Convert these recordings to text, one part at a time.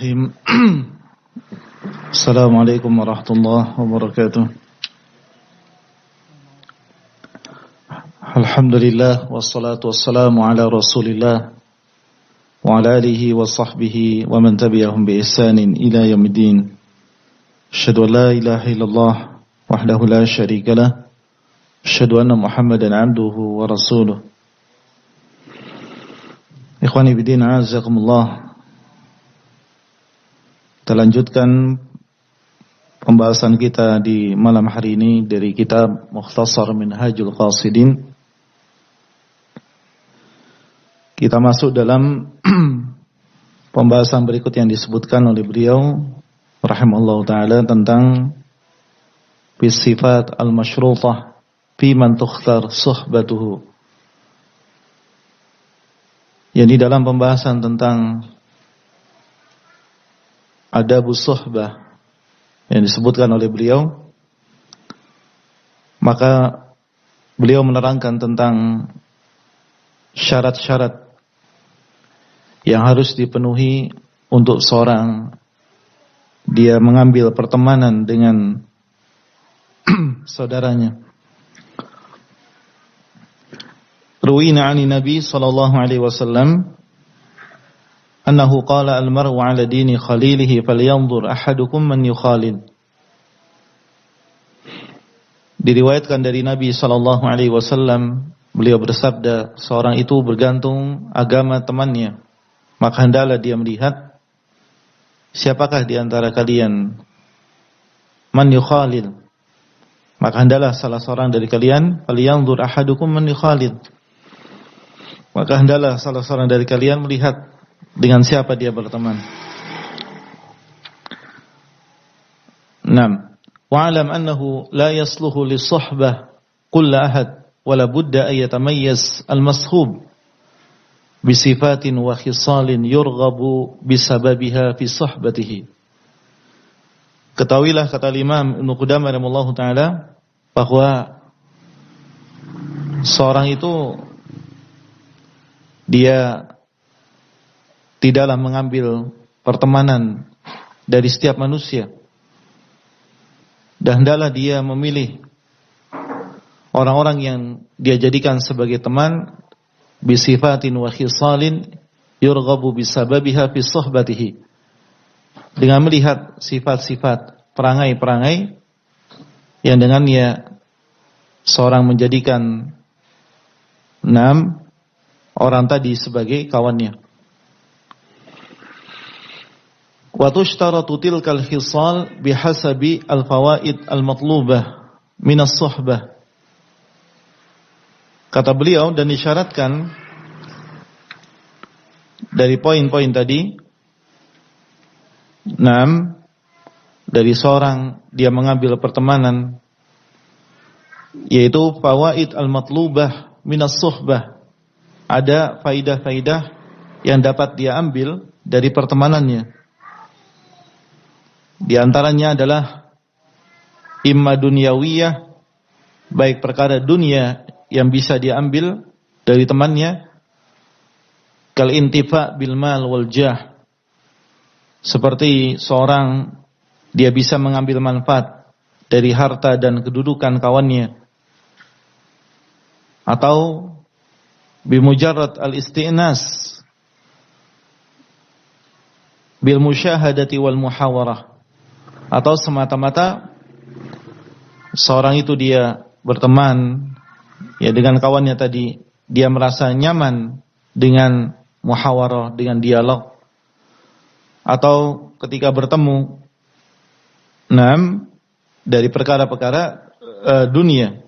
Bismillahirrahmanirrahim. Assalamualaikum warahmatullahi wabarakatuh. Alhamdulillah wassalatu wassalamu ala Rasulillah wa ala alihi wa sahbihi wa man tabi'ahum bi ihsanin ila yaumiddin. Asyhadu an la ilaha illallah wahdahu la syarika lah. Asyhadu anna Muhammadan 'abduhu wa rasuluh. Ikhwani fi din, a'azzakumullah. Kita lanjutkan pembahasan kita di malam hari ini dari kitab Mukhtasar Minhajul Qasidin. Kita masuk dalam pembahasan berikut yang disebutkan oleh beliau rahimahullahu ta'ala tentang sifat al-masyrutah fi man tukhtar suhbatuhu. Yani dalam pembahasan tentang adabus suhbah yang disebutkan oleh beliau, maka beliau menerangkan tentang syarat-syarat yang harus dipenuhi untuk seorang dia mengambil pertemanan dengan saudaranya. Ruwina 'ani Nabi sallallahu alaihi wasallam annahu qala al-mar'u 'ala dini khalilihi falyanzur ahadukum man yukhalil. Diriwayatkan dari Nabi sallallahu alaihi wasallam, beliau bersabda, seorang itu bergantung agama temannya, maka hendaklah dia melihat siapakah di antara kalian man yukhalil, maka hendaklah salah seorang dari kalian falyanzur ahadukum man yukhalil, maka hendaklah salah seorang dari kalian melihat dengan siapa dia berteman. 6. Wa'alam annahu la yasluhu lis-suhbah kullu ahad wa la budda an yatamayyaz al-mashhub bi sifatin wa khisalin yurghabu bisababiha fi suhbatihi. Ketahuilah, kata Imam Ibnu Qudamah rahimahullahu taala, bahwa seorang itu dia tidaklah mengambil pertemanan dari setiap manusia, dan hendaklah dia memilih orang-orang yang dia jadikan sebagai teman bisifatin wa khisalin yurghabu bisababiha fi suhbatihi, dengan melihat sifat-sifat, perangai-perangai yang dengannya seorang menjadikan 6 orang tadi sebagai kawannya. Wa tushtaratu tilkal khisal bihasabi al-fawaid al-matlubah min as-suhbah. Kata beliau, dan disyaratkan dari poin-poin tadi 6 dari seorang dia mengambil pertemanan, yaitu fawaid al-matlubah min as-suhbah. Ada faidah-faidah yang dapat dia ambil dari pertemanannya. Di antaranya adalah imma dunyawiyah, baik perkara dunia yang bisa diambil dari temannya, kal intifa bil mal wal jah, seperti seorang dia bisa mengambil manfaat dari harta dan kedudukan kawannya, atau bimujarrad al isti'nas bil musyahadati wal muhawarah, atau semata-mata seorang itu dia berteman ya dengan kawannya tadi, dia merasa nyaman dengan muhawarah, dengan dialog, atau ketika bertemu 6 dari perkara-perkara dunia.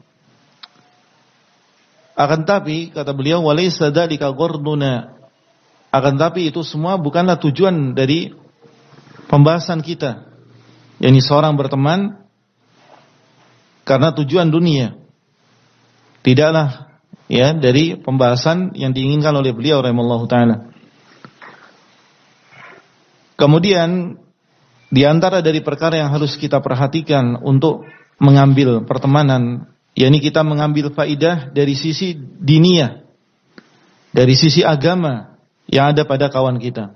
Akan tapi, kata beliau, walaysa dzalika gharduna, akan tapi itu semua bukanlah tujuan dari pembahasan kita. Yani seorang berteman karena tujuan dunia. Tidaklah ya dari pembahasan yang diinginkan oleh beliau rahimahullahu taala. Kemudian di antara dari perkara yang harus kita perhatikan untuk mengambil pertemanan, yakni kita mengambil faidah dari sisi diniyah, dari sisi agama yang ada pada kawan kita.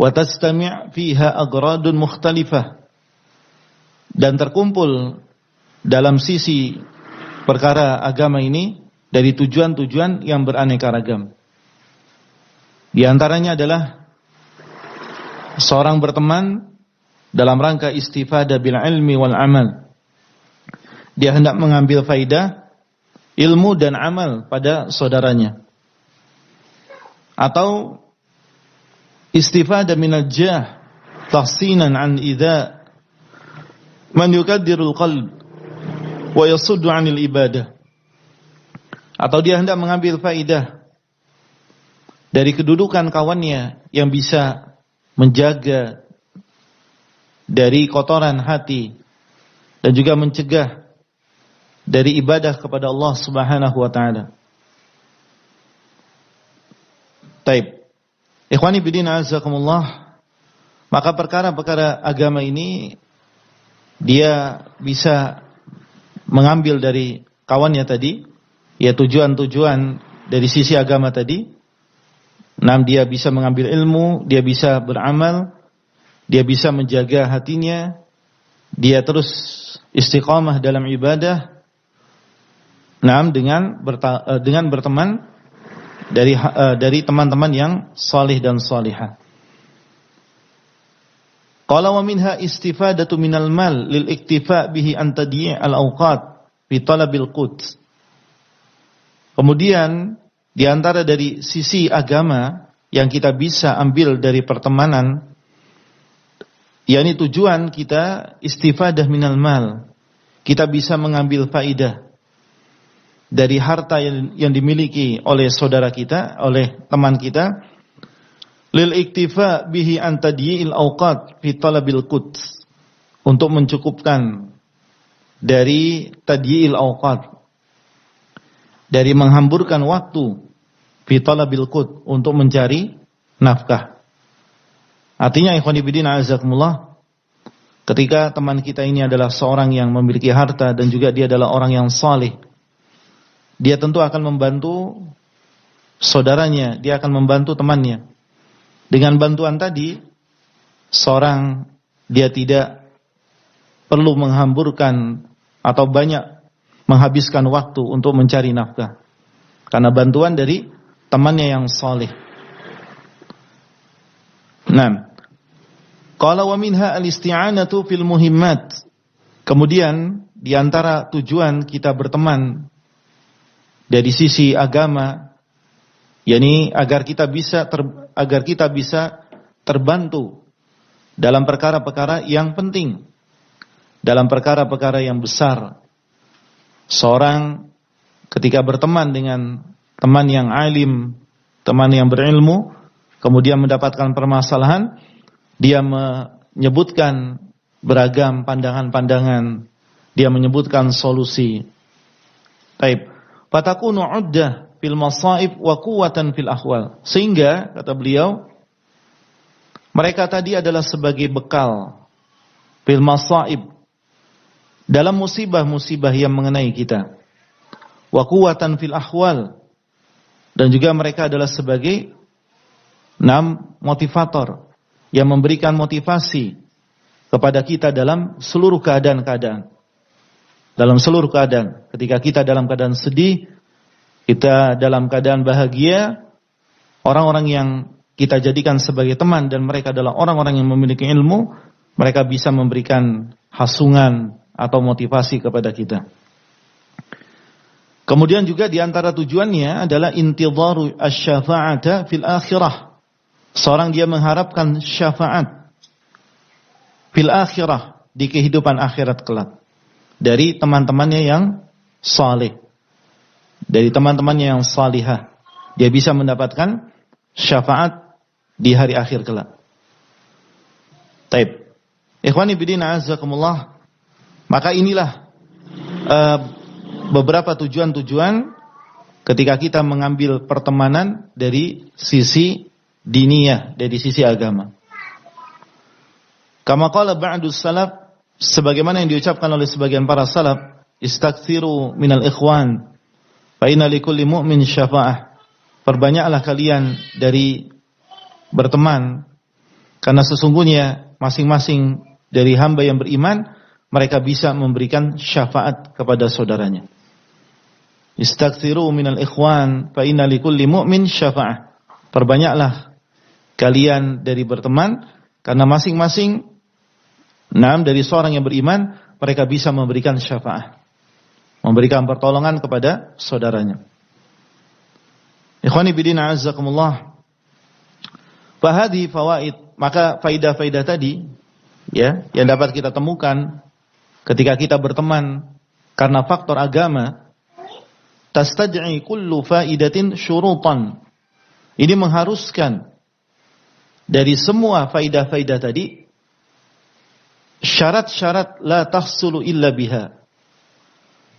wa tastami' fiha agradun mukhtalifah, dan terkumpul dalam sisi perkara agama ini dari tujuan-tujuan yang beraneka ragam. Di antaranya adalah seorang berteman dalam rangka istifadah bil ilmi wal amal. Dia hendak mengambil faidah ilmu dan amal pada saudaranya. Atau istifadah minal jah tahsinan an idza man yukaddirul qalb wa yasuddu anil ibadah. Atau dia hendak mengambil faidah dari kedudukan kawannya yang bisa menjaga dari kotoran hati dan juga mencegah dari ibadah kepada Allah Subhanahu wa taala. Taib. Ikhwani bidin azakumullah, maka perkara-perkara agama ini dia bisa mengambil dari kawannya tadi, ya tujuan-tujuan dari sisi agama tadi. Dia bisa mengambil ilmu, dia bisa beramal, dia bisa menjaga hatinya, dia terus istiqamah dalam ibadah. Dengan berteman dari teman-teman yang salih dan salihah. Qala wa minha istifadatu minal mal lil iktifa bihi an tadyi' al awqat fi talabil qut. Kemudian di antara dari sisi agama yang kita bisa ambil dari pertemanan, yakni tujuan kita istifadah minal mal. Kita bisa mengambil faidah dari harta yang dimiliki oleh saudara kita, oleh teman kita, lil iktifa bihi an tadyi'il awqat fi talabil qut, untuk mencukupkan dari tadyi'il awqat, dari menghamburkan waktu, fi talabil qut, untuk mencari nafkah. Artinya ikhwan fillah azakumullah, ketika teman kita ini adalah seorang yang memiliki harta dan juga dia adalah orang yang saleh, dia tentu akan membantu saudaranya, dia akan membantu temannya. Dengan bantuan tadi, dia tidak perlu menghamburkan atau banyak menghabiskan waktu untuk mencari nafkah, karena bantuan dari temannya yang saleh. Qala wa minha al-isti'anatu fil muhimmat. Kemudian di antara tujuan kita berteman dari sisi agama, yakni agar kita bisa terbantu dalam perkara-perkara yang penting, dalam perkara-perkara yang besar. Seorang ketika berteman dengan teman yang alim, teman yang berilmu, kemudian mendapatkan permasalahan, dia menyebutkan beragam pandangan-pandangan, dia menyebutkan solusi. Taib. Fatakunu 'uddah fil masaib wa quwwatan fil ahwal. Sehingga kata beliau, mereka tadi adalah sebagai bekal fil masaib, dalam musibah-musibah yang mengenai kita. Wa quwwatan fil ahwal, dan juga mereka adalah sebagai motivator yang memberikan motivasi kepada kita dalam seluruh keadaan-keadaan. Dalam seluruh keadaan, ketika kita dalam keadaan sedih, kita dalam keadaan bahagia, orang-orang yang kita jadikan sebagai teman dan mereka adalah orang-orang yang memiliki ilmu, mereka bisa memberikan hasungan atau motivasi kepada kita. Kemudian juga di antara tujuannya adalah intidharu asy-syafa'ata fil akhirah. Seorang dia mengharapkan syafaat fil akhirah, di kehidupan akhirat kelak, dari teman-temannya yang saleh, dari teman-temannya yang salihah. Dia bisa mendapatkan syafaat di hari akhir kelak. Taib. Ikhwani bidina azakumullah, maka inilah beberapa tujuan-tujuan ketika kita mengambil pertemanan dari sisi diniyah, dari sisi agama. Kama qala ba'dus salaf, sebagaimana yang diucapkan oleh sebagian para salaf, istaghfiru minal ikhwan fa inna likulli mu'min syafa'ah. Perbanyaklah kalian dari berteman, Karena sesungguhnya masing-masing dari hamba yang beriman, mereka bisa memberikan syafaat kepada saudaranya. Istaghfiru minal ikhwan fa inna likulli mu'min syafa'ah. Perbanyaklah kalian dari berteman, karena masing-masing dari seorang yang beriman, mereka bisa memberikan syafaat, memberikan pertolongan kepada saudaranya. Ikhwani bidin a'azzakumullah. Fahadi fawaid, maka faidah-faidah tadi ya yang dapat kita temukan ketika kita berteman karena faktor agama, tastaj'i kullu faidatin syurutan. Ini mengharuskan dari semua faidah-faidah tadi syarat-syarat la tahsulu illa biha.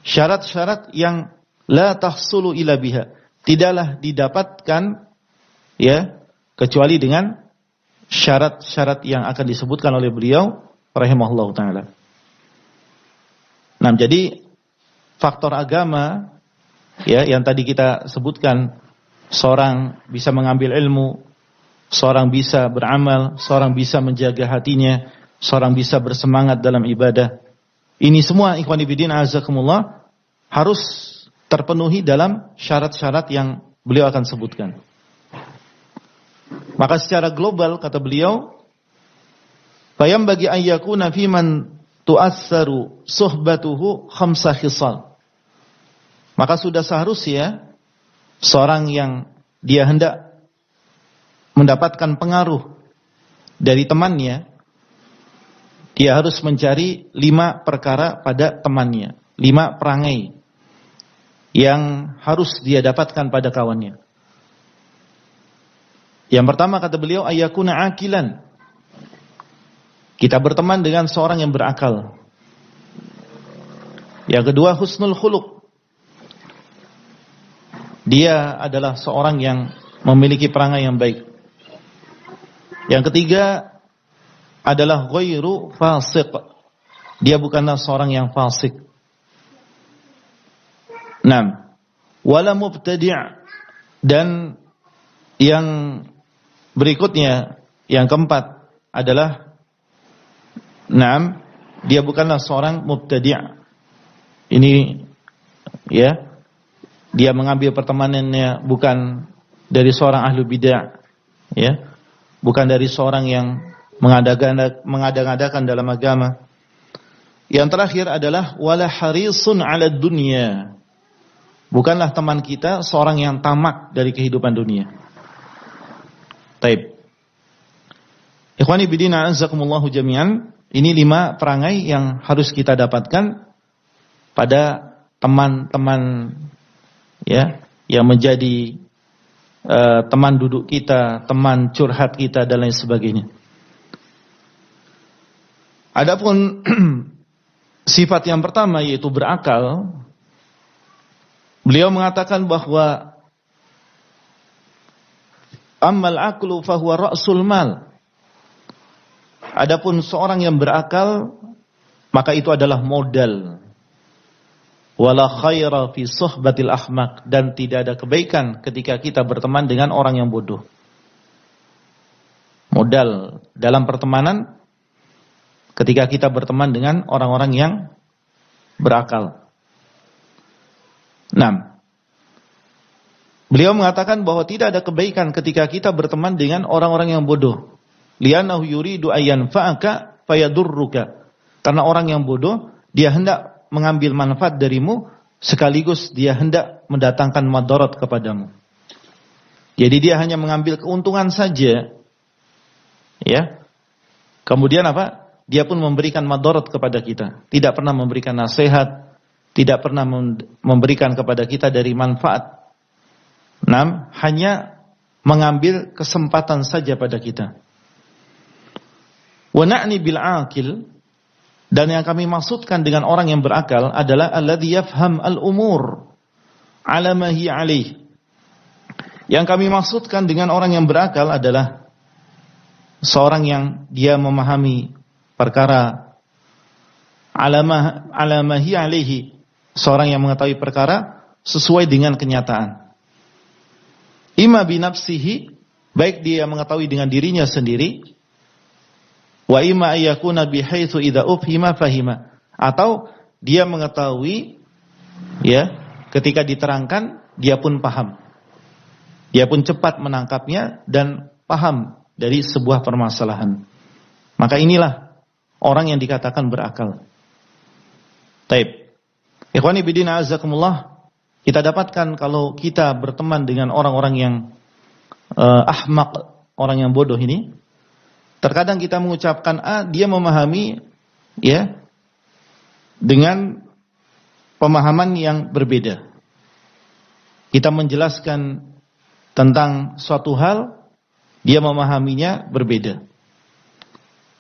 Syarat-syarat yang la tahsulu illa biha, tidaklah didapatkan ya kecuali dengan syarat-syarat yang akan disebutkan oleh beliau rahimahullah taala. Nah, jadi faktor agama ya yang tadi kita sebutkan, seorang bisa mengambil ilmu, seorang bisa beramal, seorang bisa menjaga hatinya, seorang bisa bersemangat dalam ibadah. Ini semua ikhwani fillah azakumullah harus terpenuhi dalam syarat-syarat yang beliau akan sebutkan. Maka secara global kata beliau, fayam bagi ayyakuna fiman tu'assaru suhbatuhu khamsa khisal. Maka sudah seharusnya seorang yang dia hendak mendapatkan pengaruh dari temannya, dia harus mencari 5 perkara pada temannya, 5 perangai yang harus dia dapatkan pada kawannya. Yang pertama kata beliau, ayyakuna akilan. Kita berteman dengan seorang yang berakal. Yang kedua, husnul khuluq. Dia adalah seorang yang memiliki perangai yang baik. Yang ketiga adalah ghairu fasiq. Dia bukanlah seorang yang fasik. 6. Wala mubtadi'. Dan yang berikutnya, yang keempat adalah 6. Dia bukanlah seorang mubtadi'. Ini ya, dia mengambil pertemanannya bukan dari seorang ahlu bid'ah, ya, bukan dari seorang yang mengada-ngadakan dalam agama. Yang terakhir adalah wala harisun 'ala dunya. Bukanlah teman kita seorang yang tamak dari kehidupan dunia. Taib. Ikhwani bidina azakumullahu jami'an, ini 5 perangai yang harus kita dapatkan pada teman-teman ya yang menjadi teman duduk kita, teman curhat kita dan lain sebagainya. Adapun sifat yang pertama yaitu berakal, beliau mengatakan bahwa ammal aqlu fahuwa ra'sul mal. Adapun seorang yang berakal, maka itu adalah modal. Wala khaira fi suhbatil ahmaq, dan tidak ada kebaikan ketika kita berteman dengan orang yang bodoh. Modal dalam pertemanan ketika kita berteman dengan orang-orang yang berakal. 6. Beliau mengatakan bahwa tidak ada kebaikan ketika kita berteman dengan orang-orang yang bodoh. Li'annahu yuridu ayyan fa'aka fayadurruka. Karena orang yang bodoh, dia hendak mengambil manfaat darimu, sekaligus dia hendak mendatangkan madarat kepadamu. Jadi dia hanya mengambil keuntungan saja. Ya. Kemudian apa? Dia pun memberikan madarat kepada kita. Tidak pernah memberikan nasihat, tidak pernah memberikan kepada kita dari manfaat. 6. Hanya mengambil kesempatan saja pada kita. Wa na'ni bil aqil, dan yang kami maksudkan dengan orang yang berakal adalah alladzi yafham al-umur ala ma hiya alaih. Yang kami maksudkan dengan orang yang berakal adalah seorang yang dia memahami perkara ala ma hiya alaihi, seorang yang mengetahui perkara sesuai dengan kenyataan. Ima binafsihi, baik dia mengetahui dengan dirinya sendiri, Wa imma ayyakuna bihaitsu idza ufhima fahima. Atau dia mengetahui, ya, ketika diterangkan dia pun paham. Dia pun cepat menangkapnya dan paham dari sebuah permasalahan. Maka inilah orang yang dikatakan berakal. Taib. Ikhwani bidin azakumullah, kita dapatkan kalau kita berteman dengan orang-orang yang ahmaq, orang yang bodoh ini, terkadang kita mengucapkan A, dia memahami, ya, dengan pemahaman yang berbeda. Kita menjelaskan tentang suatu hal, dia memahaminya berbeda.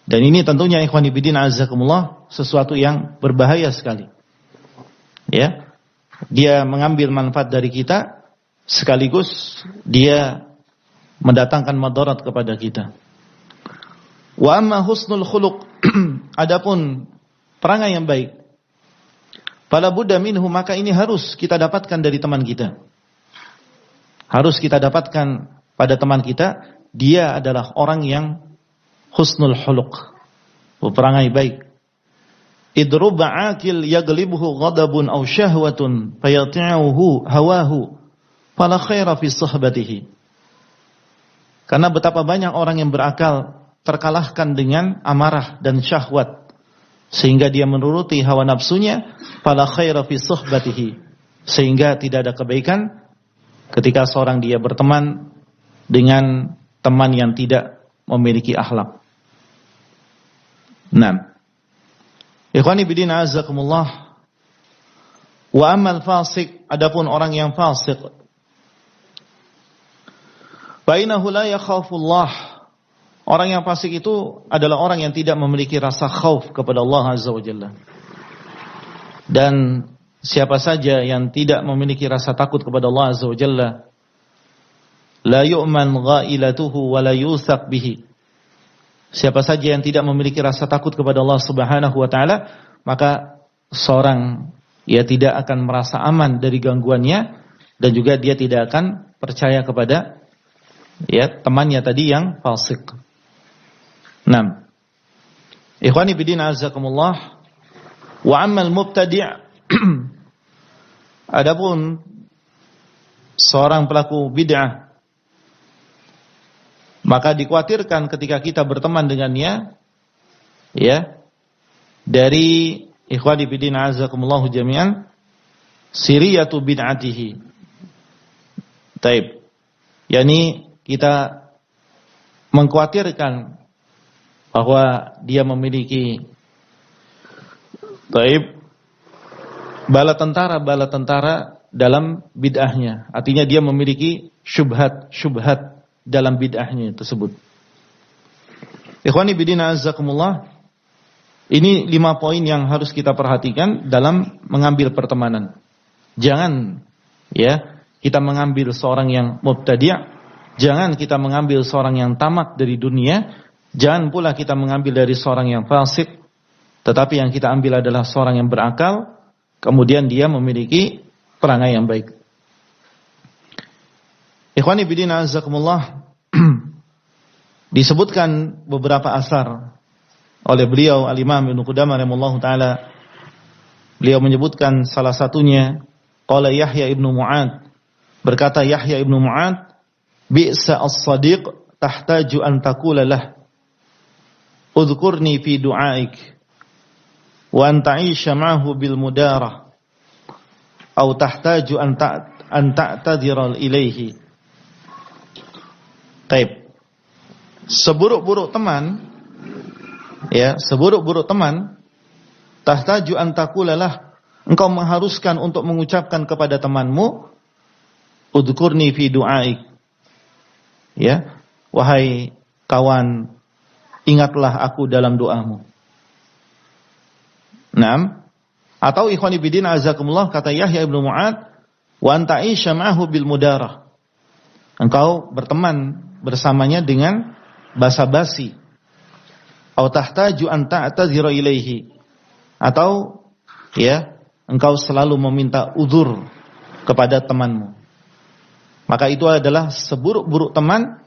Dan ini tentunya ikhwani bidin azakumullah sesuatu yang berbahaya sekali. Ya, dia mengambil manfaat dari kita, sekaligus dia mendatangkan madarat kepada kita. Wa amma husnul khuluq, adapun perangai yang baik, fala budda minhu, maka ini harus kita dapatkan dari teman kita. Harus kita dapatkan pada teman kita, dia adalah orang yang husnul khuluq, perangai baik. Idruba akil yaglibuhu ghadabun aw syahwatun fayati'uhu hawahu fala khaira fi suhbatihi. Karena betapa banyak orang yang berakal terkalahkan dengan amarah dan syahwat, sehingga dia menuruti hawa nafsunya, fala khaira fi suhbatihi, sehingga tidak ada kebaikan ketika seorang dia berteman dengan teman yang tidak memiliki akhlak. Nah, ikhwani bidin azakumullah, wa amal fasik, adapun orang yang fasik, fa innahu la yakhafullah, orang yang fasik itu adalah orang yang tidak memiliki rasa khauf kepada Allah azza wa jalla. Dan siapa saja yang tidak memiliki rasa takut kepada Allah azza wa jalla, la yu'man ghailatuhu wa la yusaq bihi. Siapa saja yang tidak memiliki rasa takut kepada Allah Subhanahu wa taala, maka seorang ia tidak akan merasa aman dari gangguannya, dan juga dia tidak akan percaya kepada, ya, temannya tadi yang fasik. 6. Ikhwani bidin azakumullah, wa ammal mubtadi', adapun seorang pelaku bid'ah, maka dikhawatirkan ketika kita berteman dengannya, ya, dari ikhwani bidin azakumullah jami'an, siriyatu bid'atihi. Taib. Yani kita mengkhawatirkan bahwa dia memiliki, taib, bala tentara dalam bid'ahnya. Artinya dia memiliki syubhat dalam bid'ahnya tersebut. Ikhwani bidin azakumullah, ini 5 poin yang harus kita perhatikan dalam mengambil pertemanan. Jangan, ya, kita mengambil seorang yang mubtadi', jangan kita mengambil seorang yang tamak dari dunia, jangan pula kita mengambil dari seorang yang fasik, tetapi yang kita ambil adalah seorang yang berakal, kemudian dia memiliki perangai yang baik. Ikhwani bidin azakumullah, disebutkan beberapa asar oleh beliau Al-Imam Ibnu Qudamah rahimahullahu taala. Beliau menyebutkan salah satunya, qala Yahya ibnu Mu'ad, berkata Yahya ibnu Mu'ad, bi'sa as-sadiq tahtaju an taqula lah udhkurni fi du'aik wa an ta'isha ma'ahu bil mudarah aw tahtaju an ta'tadhira ilaihi. Taib. Seburuk-buruk teman, ya, seburuk-buruk teman, tahtaju an taqulalah, engkau mengharuskan untuk mengucapkan kepada temanmu, udhkurni fi du'aik, ya, wahai kawan, ingatlah aku dalam doamu. 6. Atau ikhwani bidin azakumullah, kata Yahya ibnu Mu'ad, wa anta aisha ma'ahu bil mudarah, engkau berteman bersamanya dengan basa-basi, atau tahtaju an ta'tazira ilaihi, atau, ya, engkau selalu meminta uzur kepada temanmu. Maka itu adalah seburuk-buruk teman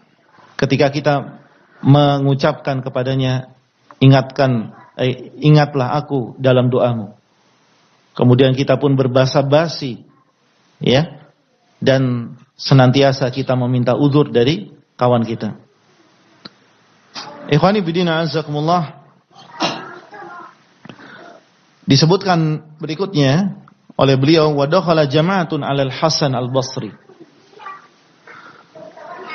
ketika kita mengucapkan kepadanya ingatlah aku dalam doamu. Kemudian kita pun berbahasa basi, ya, dan senantiasa kita meminta uzur dari kawan kita. Ikhwani bidina azakumullah. Disebutkan berikutnya oleh beliau, wa dakhala jama'atun 'alal Hasan al-Basri.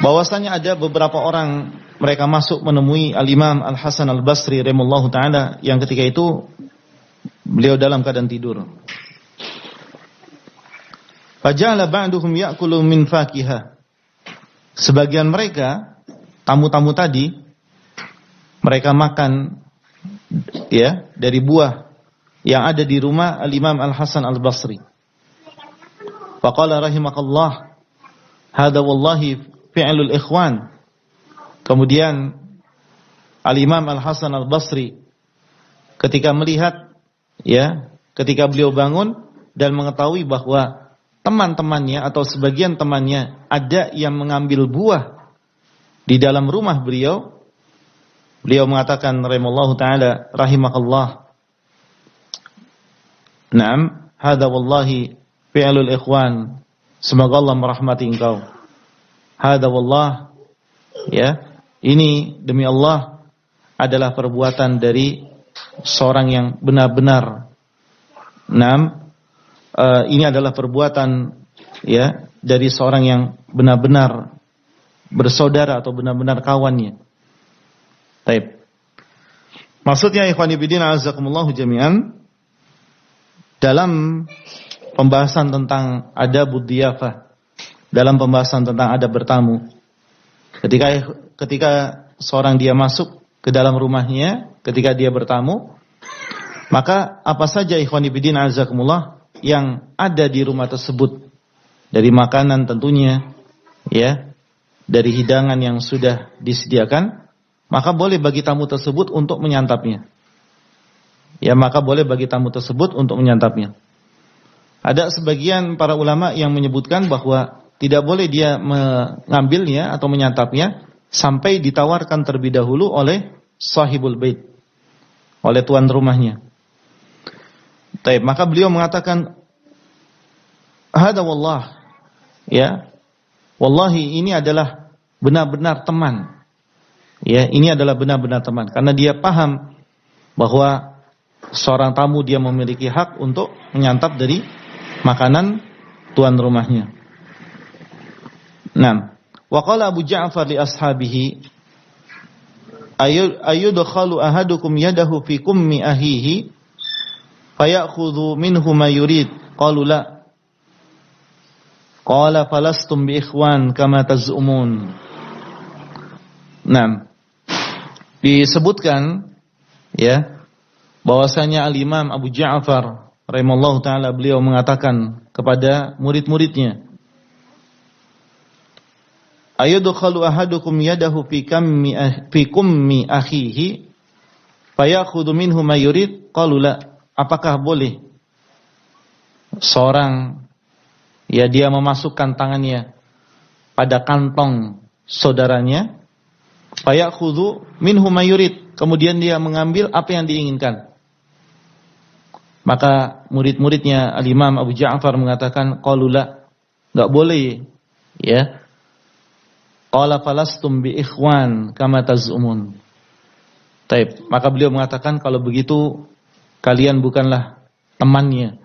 Bahwasanya ada beberapa orang mereka masuk menemui Al-Imam Al-Hasan Al-Basri rahimahullahu taala yang ketika itu beliau dalam keadaan tidur. Faja'ala ba'duhum ya'kulu min fakihah. Sebagian mereka, tamu-tamu tadi, mereka makan ya dari buah yang ada di rumah Al-Imam Al-Hasan Al-Basri. Faqala rahimakallah, hadza wallahi fi'lul ikhwan. Kemudian Al-Imam Al-Hasan Al-Basri ketika melihat, ya, ketika beliau bangun dan mengetahui bahwa teman-temannya atau sebagian temannya ada yang mengambil buah di dalam rumah beliau, beliau mengatakan rahimallahu taala rahimakallah, na'am, hadza wallahi fi'lul ikhwan, semoga Allah merahmati engkau. Hadza wallah, ya, ini demi Allah adalah perbuatan dari seorang yang benar-benar, na'am, ini adalah perbuatan, ya, dari seorang yang benar-benar bersaudara atau benar-benar kawannya. Baik. Maksudnya ikhwani bidina azakumullahu jami'an, dalam pembahasan tentang adabud dhiyafah, dalam pembahasan tentang adab bertamu, ketika seorang dia masuk ke dalam rumahnya, ketika dia bertamu, maka apa saja ikhwani bidina azakumullah yang ada di rumah tersebut, dari makanan tentunya, ya, dari hidangan yang sudah disediakan, maka boleh bagi tamu tersebut untuk menyantapnya. Ya, maka boleh bagi tamu tersebut untuk menyantapnya. Ada sebagian para ulama yang menyebutkan bahwa tidak boleh dia mengambilnya atau menyantapnya sampai ditawarkan terlebih dahulu oleh sahibul bait, oleh tuan rumahnya. Baik, maka beliau mengatakan, hada wallah, ya, wallahi ini adalah benar-benar teman. Ya, ini adalah benar-benar teman, karena dia paham bahwa seorang tamu dia memiliki hak untuk menyantap dari makanan tuan rumahnya. Nah, wa qala Abu Ja'far li ashabihi, ayyudkhalu ahadukum yadahu fi kummi ahihi fayakhudhu minhu ma yurid, qalu la, qala falastum bi ikhwan kama taz'umun. Nah, disebutkan, ya, bahwasanya Al-Imam Abu Ja'far rahimallahu taala beliau mengatakan kepada murid-muridnya, ayudkhalu ahadukum yadahu fi kummi akhihi fayakhudhu minhu ma yurid, qalu la, apakah boleh seorang, ya, dia memasukkan tangannya pada kantong saudaranya, fayakhudhu minhu ma yurid, kemudian dia mengambil apa yang diinginkan. Maka murid-muridnya Al-Imam Abu Ja'far mengatakan, qalu la, enggak boleh, ya. Qala falastum bi ikhwan kama taz'umun. Taib, maka beliau mengatakan, kalau begitu kalian bukanlah temannya,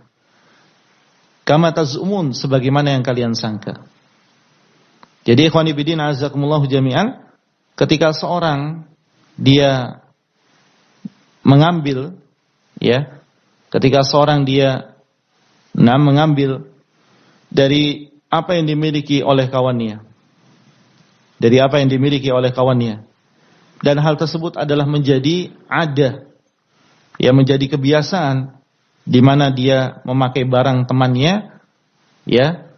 kama taz'umun, sebagaimana yang kalian sangka. Jadi ikhwani bidin azakumullahu jami'an, ketika seorang dia mengambil, ya, ketika seorang dia mengambil dari apa yang dimiliki oleh kawannya, dari apa yang dimiliki oleh kawannya, dan hal tersebut adalah menjadi adah, ya, menjadi kebiasaan, di mana dia memakai barang temannya, ya,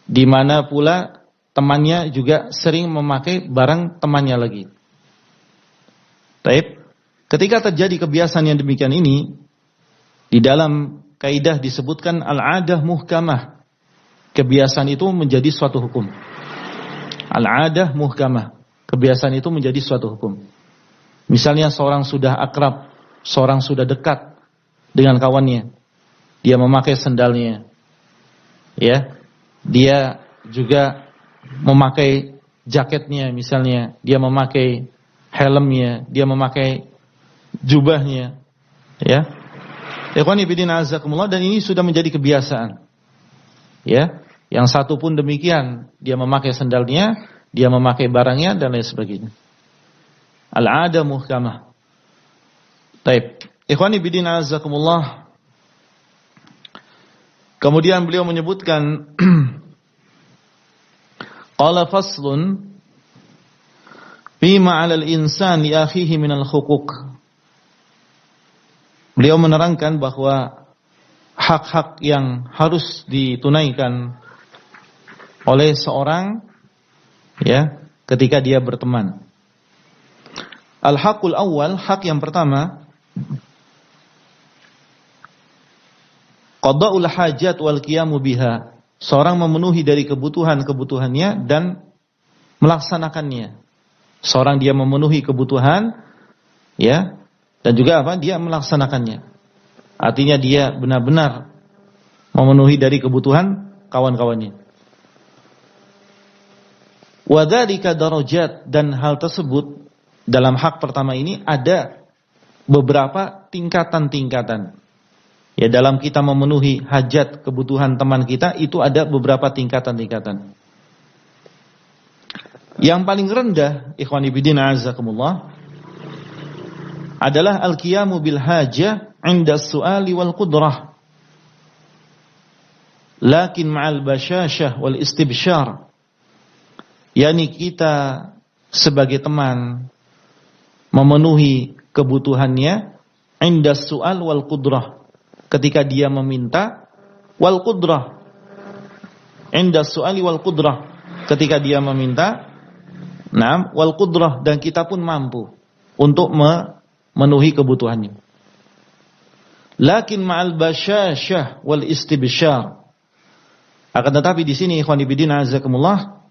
di mana pula temannya juga sering memakai barang temannya lagi. Baik, ketika terjadi kebiasaan yang demikian ini, di dalam kaidah disebutkan al-adah muhkamah. Kebiasaan itu menjadi suatu hukum. Al-adah muhkamah. Kebiasaan itu menjadi suatu hukum. Misalnya seorang sudah akrab, seorang sudah dekat dengan kawannya, dia memakai sendalnya, ya, dia juga memakai jaketnya, misalnya dia memakai helmnya, dia memakai jubahnya, ya. Ikhwani fillah azakumullah, dan ini sudah menjadi kebiasaan. Ya, yang satu pun demikian, dia memakai sandalnya, dia memakai barangnya dan lain sebagainya. Al-'ada muhkamah. Baik, ikhwani fillah azakumullah. Kemudian beliau menyebutkan qala faslun fima 'alal insan li akhihi minal huquq. Beliau menerangkan bahwa hak-hak yang harus ditunaikan oleh seorang, ya, ketika dia berteman. Al-haqqul awal, hak yang pertama, qada'ul hajat wal qiyamu biha. Seorang memenuhi dari kebutuhan-kebutuhannya dan melaksanakannya. Seorang dia memenuhi kebutuhan, ya, dan juga apa? Dia melaksanakannya. Artinya dia benar-benar memenuhi dari kebutuhan kawan-kawannya. Wa dzalika darajat, dan hal tersebut dalam hak pertama ini ada beberapa tingkatan-tingkatan. Ya, dalam kita memenuhi hajat kebutuhan teman kita itu ada beberapa tingkatan-tingkatan. Yang paling rendah, ikhwani fillah azakumullah, adalah al-qiyamu bil hajah 'inda as-su'ali wal qudrah. Lakin ma'al bashashah wal istibsyar. Yani kita sebagai teman memenuhi kebutuhannya 'inda as-su'al wal qudrah, ketika dia meminta, wal qudrah 'inda as-su'ali wal qudrah, ketika dia meminta, nah, wal qudrah, dan kita pun mampu untuk memenuhi kebutuhannya. Lakin ma'al bashashah wal istibsyar. Akan tetapi di sini ikhwan fillah azakumullah,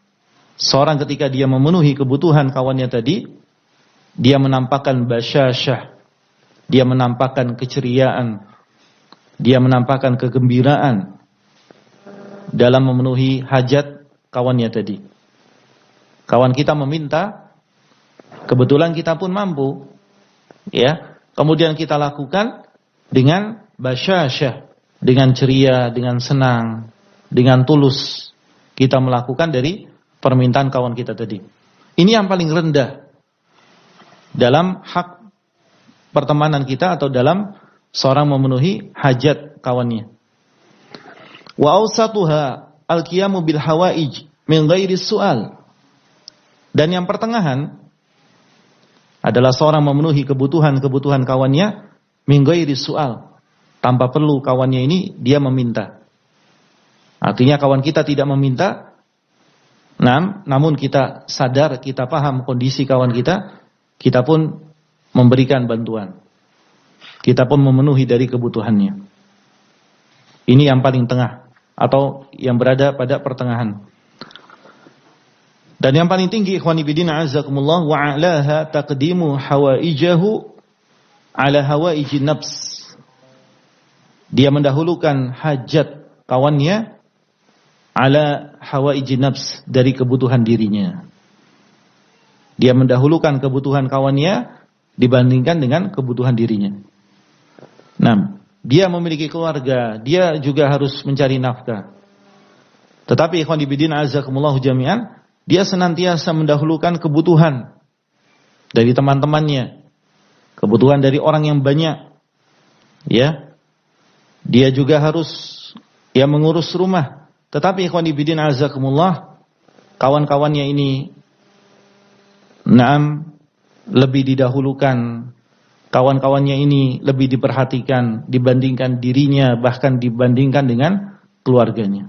seorang ketika dia memenuhi kebutuhan kawannya tadi, dia menampakkan bashashah, dia menampakkan keceriaan, dia menampakkan kegembiraan dalam memenuhi hajat kawannya tadi. Kawan kita meminta, kebetulan kita pun mampu, ya, kemudian kita lakukan dengan bashashah, dengan ceria, dengan senang, dengan tulus kita melakukan dari permintaan kawan kita tadi. Ini yang paling rendah dalam hak pertemanan kita atau dalam seorang memenuhi hajat kawannya. Wa awsatuha al-qiyamu bil hawaij min ghairi su'al. Dan yang pertengahan adalah seorang memenuhi kebutuhan-kebutuhan kawannya min ghairi su'al, tanpa perlu kawannya ini dia meminta. Artinya kawan kita tidak meminta, namun kita sadar, kita paham kondisi kawan kita, kita pun memberikan bantuan. Kita pun memenuhi dari kebutuhannya. Ini yang paling tengah atau yang berada pada pertengahan. Dan yang paling tinggi ikhwani fillah azakumullah, wa 'alaha taqdimu hawaijahu 'ala hawaijin nafs. Dia mendahulukan hajat kawannya 'ala hawaijin nafs, dari kebutuhan dirinya. Dia mendahulukan kebutuhan kawannya dibandingkan dengan kebutuhan dirinya. Nah, dia memiliki keluarga, dia juga harus mencari nafkah. Tetapi ikhwan fillah azakumullah jami'an, dia senantiasa mendahulukan kebutuhan dari teman-temannya, kebutuhan dari orang yang banyak. Ya. Dia juga harus mengurus rumah. Tetapi ikhwan fillah azakumullah, kawan-kawannya ini lebih didahulukan, kawan-kawannya ini lebih diperhatikan dibandingkan dirinya, bahkan dibandingkan dengan keluarganya.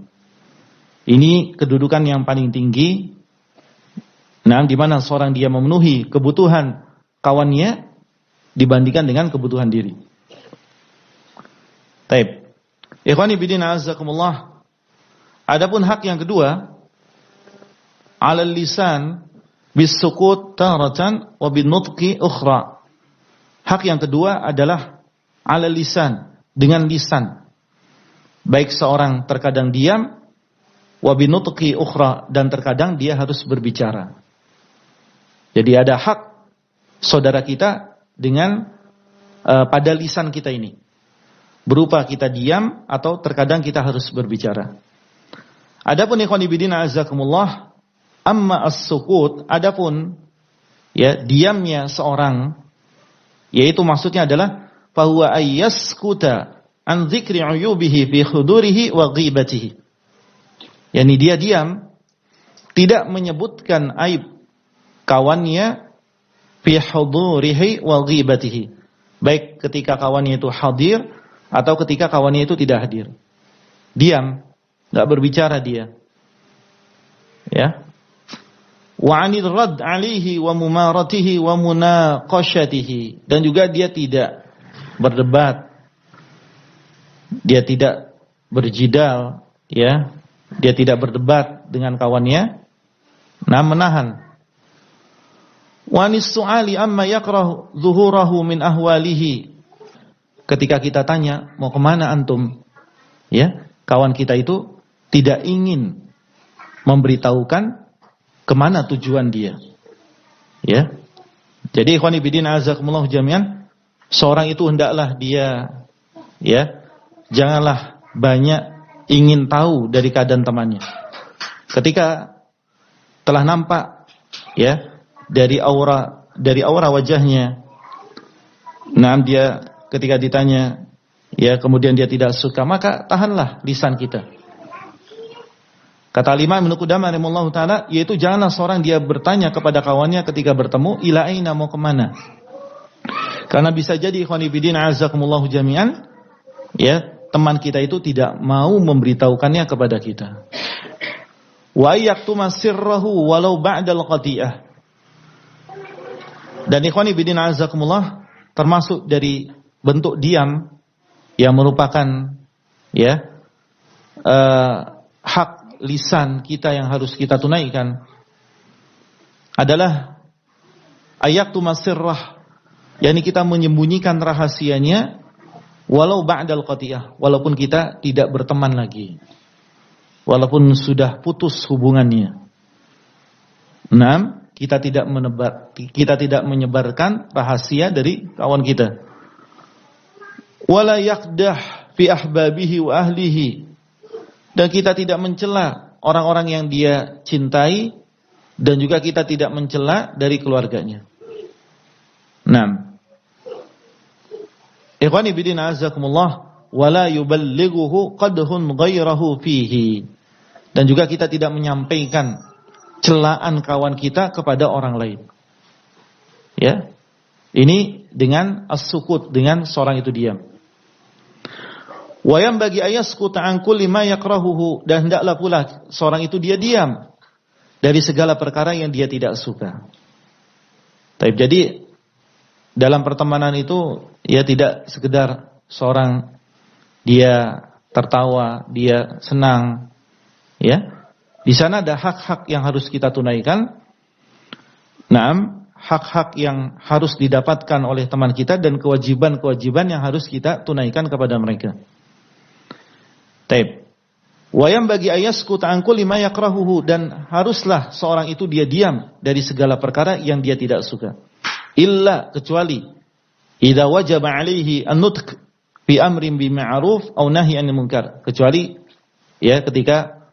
Ini kedudukan yang paling tinggi, di mana seorang dia memenuhi kebutuhan kawannya dibandingkan dengan kebutuhan diri. Baik. Ikhwani fillah azakumullah. Adapun hak yang kedua, 'alal lisan bis sukut taratan wa bin nutqi ukhra. Hak yang kedua adalah ala lisan, dengan lisan. Baik seorang terkadang diam, wa binutqi ukhra, dan terkadang dia harus berbicara. Jadi ada hak saudara kita dengan pada lisan kita ini. Berupa kita diam atau terkadang kita harus berbicara. Adapun ikhwan fillah azakumullah, amma as-sukut, adapun ya diamnya seorang, yaitu maksudnya adalah fahuwa ayyaskuta an dzikri uyubihi fi hudurihi wa ghibatihi. Yani dia diam, tidak menyebutkan aib kawannya fi hudurihi wa ghibatihi. Baik ketika kawannya itu hadir atau ketika kawannya itu tidak hadir. Diam, enggak berbicara dia. Ya. Wa 'anil radd 'alaihi wa mumaratihi wa munaqashatihi, dan juga dia tidak berdebat. Dia tidak berjidal, ya. Dia tidak berdebat dengan kawannya. Menahan. Wa anis su'ali amma yakrah zuhurahu min ahwalihi. Ketika kita tanya, mau kemana antum? Ya, kawan kita itu tidak ingin memberitahukan kemana tujuan dia. Ya. Jadi ikhwani bidin azakumullah jami'an, seorang itu hendaklah dia, ya, janganlah banyak ingin tahu dari keadaan temannya. Ketika telah nampak, ya, dari aura wajahnya, nah dia ketika ditanya, ya, kemudian dia tidak suka, maka tahanlah lisan kita. Kata Imam Ibnu Qudamah rahimahullahu taala, yaitu janganlah seorang dia bertanya kepada kawannya ketika bertemu, ila aina, mau kemana? Karena bisa jadi ikhwani fillah azakumullahu jami'an, ya, teman kita itu tidak mau memberitahukannya kepada kita. Wa yaktuma sirrahu walau ba'dal qati'ah. Dan ikhwani fillah azakumullah, termasuk dari bentuk diam yang merupakan, ya, hak lisan kita yang harus kita tunaikan adalah ayaktuma sirrah, yakni kita menyembunyikan rahasianya walau ba'dal qati'ah, walaupun kita tidak berteman lagi, walaupun sudah putus hubungannya. 6. Kita tidak menyebarkan rahasia dari kawan kita. Wala yaqdah fi ahbabihi wa ahlihi, dan kita tidak mencela orang-orang yang dia cintai, dan juga kita tidak mencela dari keluarganya. 6. Ikhwani bidina azakumullah, wala yuballighuhu qadhun ghairahu fihi, dan juga kita tidak menyampaikan celaan kawan kita kepada orang lain. Ya. Ini dengan as-sukut, dengan seorang itu diam. Wa yanbaghi ayaskuta an kulli ma yakrahuhu, dan hendaklah pula seorang itu dia diam dari segala perkara yang dia tidak suka. Jadi dalam pertemanan itu, ya, tidak sekedar seorang dia tertawa, dia senang, ya. Di sana ada hak-hak yang harus kita tunaikan. 6. Hak-hak yang harus didapatkan oleh teman kita dan kewajiban-kewajiban yang harus kita tunaikan kepada mereka. Taib. Wa yanbaghi ayaskuta an kulli ma yakrahuhu, dan haruslah seorang itu dia diam dari segala perkara yang dia tidak suka. Illa, kecuali idza wajaba alaihi an-nutq fi amrin bi ma'ruf aw nahyi 'anil munkar, kecuali, ya, ketika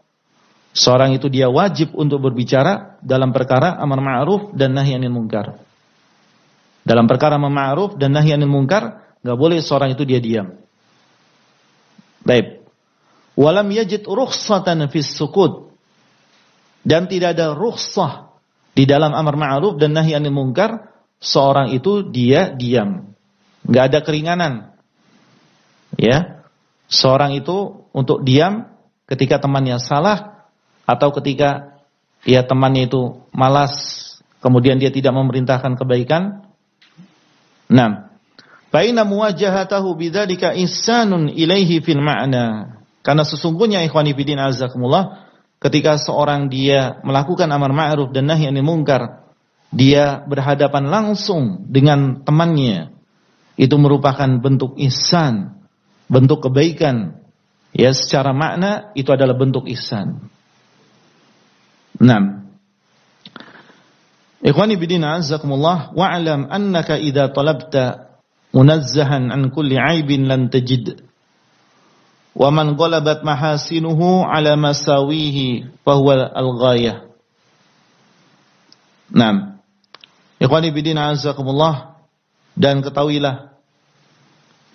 seorang itu dia wajib untuk berbicara dalam perkara amar ma'ruf dan nahi 'anil munkar. Dalam perkara amar ma'ruf dan nahi 'anil munkar, enggak boleh seorang itu dia diam. Baik. Walam yajid rukhsatan fis sukut, dan tidak ada rukhsah di dalam amar ma'ruf dan nahi 'anil munkar, seorang itu dia diam. Enggak ada keringanan. Ya. Seorang itu untuk diam ketika temannya salah, atau ketika ya temannya itu malas, kemudian dia tidak memerintahkan kebaikan. 6. Fa inna muwajahatahu bidzalika ihsanun ilaihi fil ma'na. Karena sesungguhnya ikhwani fillah azakumullah, ketika seorang dia melakukan amar ma'ruf dan nahi 'anil munkar, dia berhadapan langsung dengan temannya itu merupakan bentuk ihsan, bentuk kebaikan. Ya, secara makna itu adalah bentuk ihsan. 6. Ikhwani bidin azzakumullah, wa'lam annaka idza talabta munazzahan an kulli aibin lan tajid. Wa man ghalabat mahasinuhu ala masawihi fahuwa al-ghayah. 6. Ikhwani bidin azzakumullah, dan ketahuilah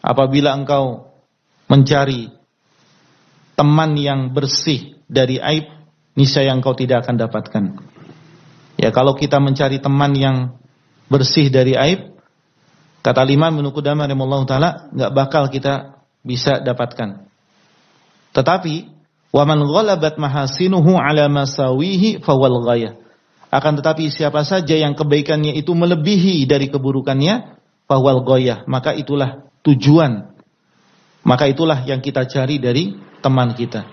apabila engkau mencari teman yang bersih dari aib, niscaya engkau tidak akan dapatkan. Ya, kalau kita mencari teman yang bersih dari aib, kata Imam Ibnu Qudamah rahimahullahu taala, enggak bakal kita bisa dapatkan. Tetapi wa man ghalabat mahasinuhu ala masawihi fawal ghayah. Akan tetapi siapa saja yang kebaikannya itu melebihi dari keburukannya, fawal ghayah, maka itulah tujuan. Maka itulah yang kita cari dari teman kita.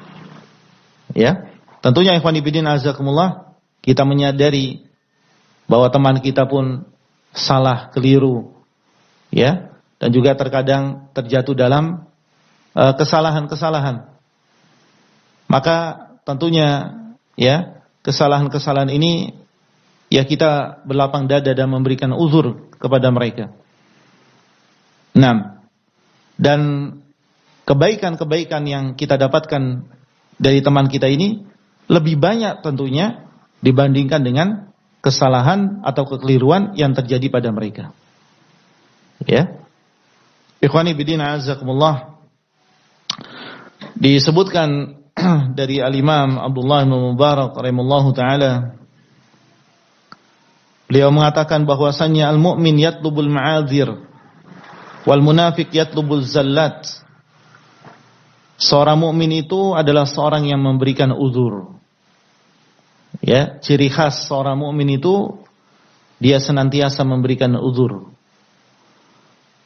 Ya. Tentunya ikhwan fillah azakumullah, kita menyadari bahwa teman kita pun salah, keliru, ya, dan juga terkadang terjatuh dalam kesalahan-kesalahan. Maka tentunya, ya, kesalahan-kesalahan ini, ya, kita berlapang dada dan memberikan uzur kepada mereka. 6. Dan kebaikan-kebaikan yang kita dapatkan dari teman kita ini lebih banyak tentunya dibandingkan dengan kesalahan atau kekeliruan yang terjadi pada mereka. Ya. Ikhwani bidin azakumullah, disebutkan dari Al-Imam Abdullah bin Mubarak rahimallahu taala, beliau mengatakan bahwasannya al-mu'min yatlubul ma'adzir wal munafiq yatlubul zallat. Seorang mukmin itu adalah seorang yang memberikan uzur. Ya, ciri khas seorang mukmin itu dia senantiasa memberikan uzur.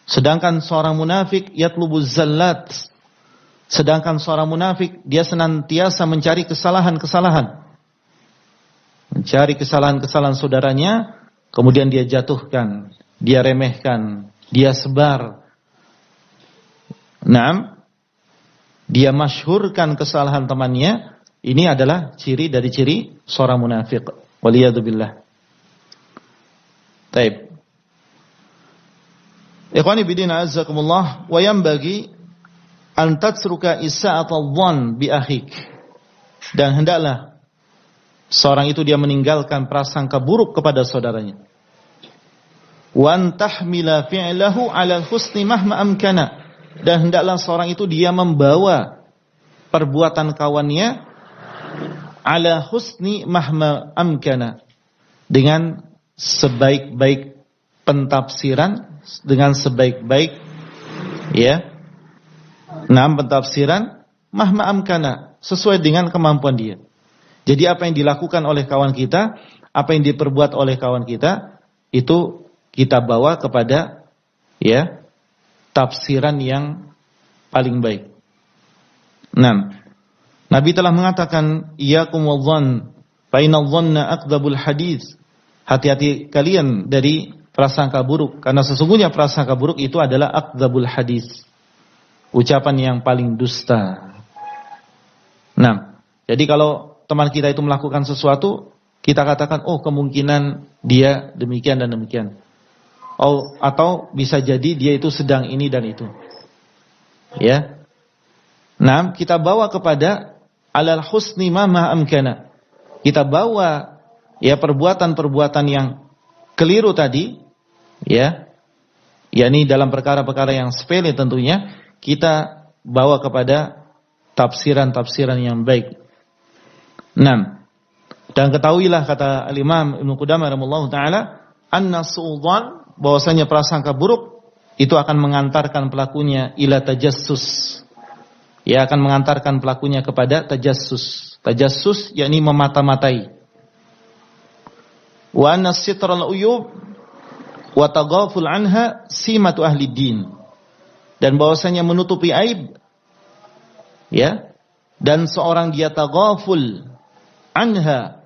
Sedangkan seorang munafik yatlubuz zallat. Sedangkan seorang munafik dia senantiasa mencari kesalahan-kesalahan. Mencari kesalahan-kesalahan saudaranya, kemudian dia jatuhkan, dia remehkan, dia sebar. Dia masyhurkan kesalahan temannya. Ini adalah ciri dari ciri seorang munafik. Waliyadzubillah. Taib. Ikhwani bidina azzakumullah, wa yanbaghi an tatsruka isa'atal dhann bi akhik. Dan hendaklah seorang itu dia meninggalkan prasangka buruk kepada saudaranya. Wa an tahmila fi'lahu 'ala husni mahma amkana. Dan hendaklah seorang itu dia membawa perbuatan kawannya ala husni mahma amkana, dengan sebaik-baik pentafsiran, dengan sebaik-baik, ya, pentafsiran mahma amkana, sesuai dengan kemampuan dia. Jadi apa yang dilakukan oleh kawan kita, apa yang diperbuat oleh kawan kita, itu kita bawa kepada, ya, tafsiran yang paling baik. 6. Nabi telah mengatakan, iyyakum wadh-dhann fa inadh dhanna akdzabul hadits. Hati-hati kalian dari prasangka buruk, karena sesungguhnya prasangka buruk itu adalah akdzabul hadits, ucapan yang paling dusta. 6. Jadi kalau teman kita itu melakukan sesuatu, kita katakan, oh kemungkinan dia demikian dan demikian. Oh, atau bisa jadi dia itu sedang ini dan itu. Ya. 6. Kita bawa kepada alal husni ma amkana. Kita bawa, ya, perbuatan-perbuatan yang keliru tadi, ya, yakni dalam perkara-perkara yang sepele tentunya, kita bawa kepada tafsiran-tafsiran yang baik. 6. Dan ketahuilah, kata Al-Imam Ibnu Qudamah rahimahullahu taala, anna su'dhan, bahwasanya prasangka buruk itu akan mengantarkan pelakunya ila tajassus. Ya, akan mengantarkan pelakunya kepada tajassus. Tajassus yakni memata-matai. Wa anna sitral uyub wa taghaful anha simatu ahli din. Dan bahwasanya menutupi aib, ya, dan seorang dia taghaful anha,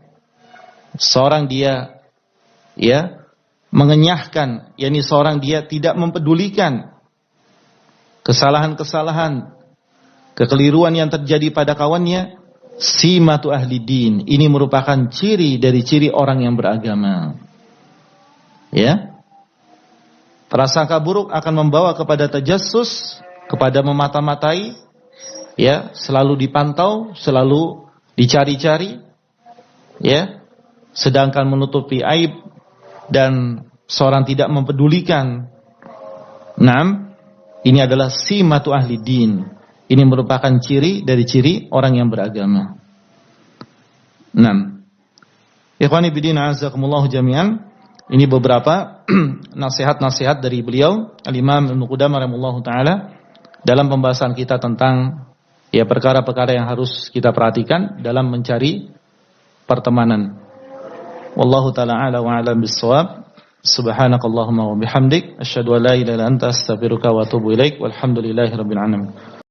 seorang dia, ya, mengenyahkan, yakni seorang dia tidak mempedulikan kesalahan-kesalahan, kekeliruan yang terjadi pada kawannya, simatu ahli din. Ini merupakan ciri dari ciri orang yang beragama. Ya. Prasangka buruk akan membawa kepada tajassus, kepada memata-matai, ya, selalu dipantau, selalu dicari-cari, ya, sedangkan menutupi aib dan seorang tidak mempedulikan. Naam, ini adalah simatu ahli din. Ini merupakan ciri dari ciri orang yang beragama. Naam. Ikhwani bidin azakumullah jami'an. Ini beberapa nasihat-nasihat dari beliau Al-Imam Ibnu Qudamah rahimahullahu taala dalam pembahasan kita tentang ya perkara-perkara yang harus kita perhatikan dalam mencari pertemanan. Wallahu taala a'lam wa a'lam bis-shawab. Subhanakallahumma wa bihamdik asyhadu an la ilaha illa anta astaghfiruka wa atubu ilaik. Walhamdulillahirabbil alamin.